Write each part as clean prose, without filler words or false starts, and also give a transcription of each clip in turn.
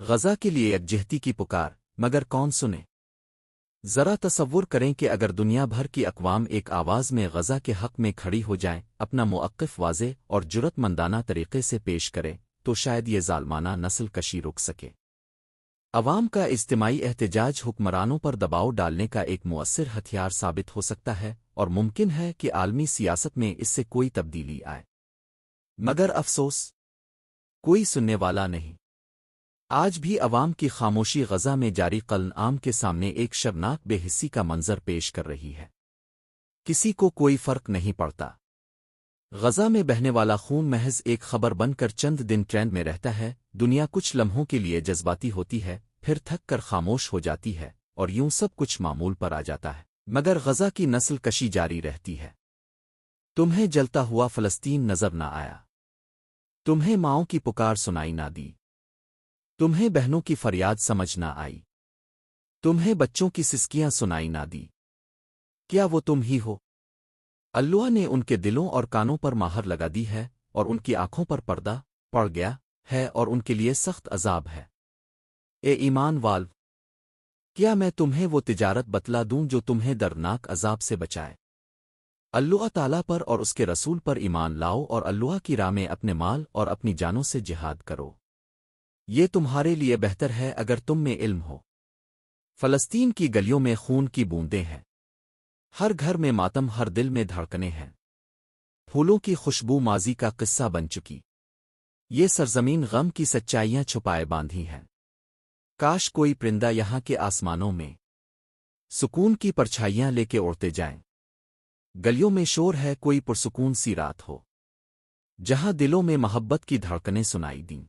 غزہ کے لیے یکجہتی کی پکار، مگر کون سنے؟ ذرا تصور کریں کہ اگر دنیا بھر کی اقوام ایک آواز میں غزہ کے حق میں کھڑی ہو جائیں، اپنا موقف واضح اور جرت مندانہ طریقے سے پیش کریں، تو شاید یہ ظالمانہ نسل کشی رک سکے۔ عوام کا اجتماعی احتجاج حکمرانوں پر دباؤ ڈالنے کا ایک مؤثر ہتھیار ثابت ہو سکتا ہے، اور ممکن ہے کہ عالمی سیاست میں اس سے کوئی تبدیلی آئے۔ مگر افسوس، کوئی سننے والا نہیں۔ آج بھی عوام کی خاموشی غزہ میں جاری قتل عام کے سامنے ایک شرمناک بے حسی کا منظر پیش کر رہی ہے۔ کسی کو کوئی فرق نہیں پڑتا۔ غزہ میں بہنے والا خون محض ایک خبر بن کر چند دن ٹرینڈ میں رہتا ہے، دنیا کچھ لمحوں کے لیے جذباتی ہوتی ہے، پھر تھک کر خاموش ہو جاتی ہے، اور یوں سب کچھ معمول پر آ جاتا ہے۔ مگر غزہ کی نسل کشی جاری رہتی ہے۔ تمہیں جلتا ہوا فلسطین نظر نہ آیا؟ تمہیں ماؤں کی پکار سنائی نہ دی؟ تمہیں بہنوں کی فریاد سمجھ نہ آئی؟ تمہیں بچوں کی سسکیاں سنائی نہ دی؟ کیا وہ تم ہی ہو؟ اللہ نے ان کے دلوں اور کانوں پر مہر لگا دی ہے، اور ان کی آنکھوں پر پردہ پڑ گیا ہے، اور ان کے لیے سخت عذاب ہے۔ اے ایمان والو، کیا میں تمہیں وہ تجارت بتلا دوں جو تمہیں دردناک عذاب سے بچائے؟ اللہ تعالیٰ پر اور اس کے رسول پر ایمان لاؤ، اور اللہ کی راہ میں اپنے مال اور اپنی جانوں سے جہاد کرو۔ یہ تمہارے لیے بہتر ہے اگر تم میں علم ہو۔ فلسطین کی گلیوں میں خون کی بوندیں ہیں، ہر گھر میں ماتم، ہر دل میں دھڑکنے ہیں۔ پھولوں کی خوشبو ماضی کا قصہ بن چکی، یہ سرزمین غم کی سچائیاں چھپائے باندھی ہیں۔ کاش کوئی پرندہ یہاں کے آسمانوں میں سکون کی پرچھائیاں لے کے اڑتے جائیں۔ گلیوں میں شور ہے، کوئی پرسکون سی رات ہو جہاں دلوں میں محبت کی دھڑکنیں سنائی دیں۔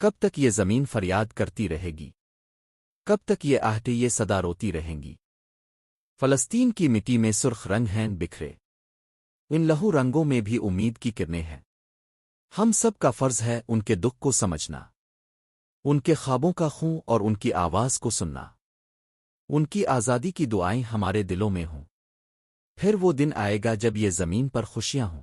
کب تک یہ زمین فریاد کرتی رہے گی؟ کب تک یہ آہٹیں، یہ صدا روتی رہیں گی؟ فلسطین کی مٹی میں سرخ رنگ ہیں بکھرے، ان لہو رنگوں میں بھی امید کی کرنیں ہیں۔ ہم سب کا فرض ہے ان کے دکھ کو سمجھنا، ان کے خوابوں کا خوں اور ان کی آواز کو سننا۔ ان کی آزادی کی دعائیں ہمارے دلوں میں ہوں۔ پھر وہ دن آئے گا جب یہ زمین پر خوشیاں ہوں۔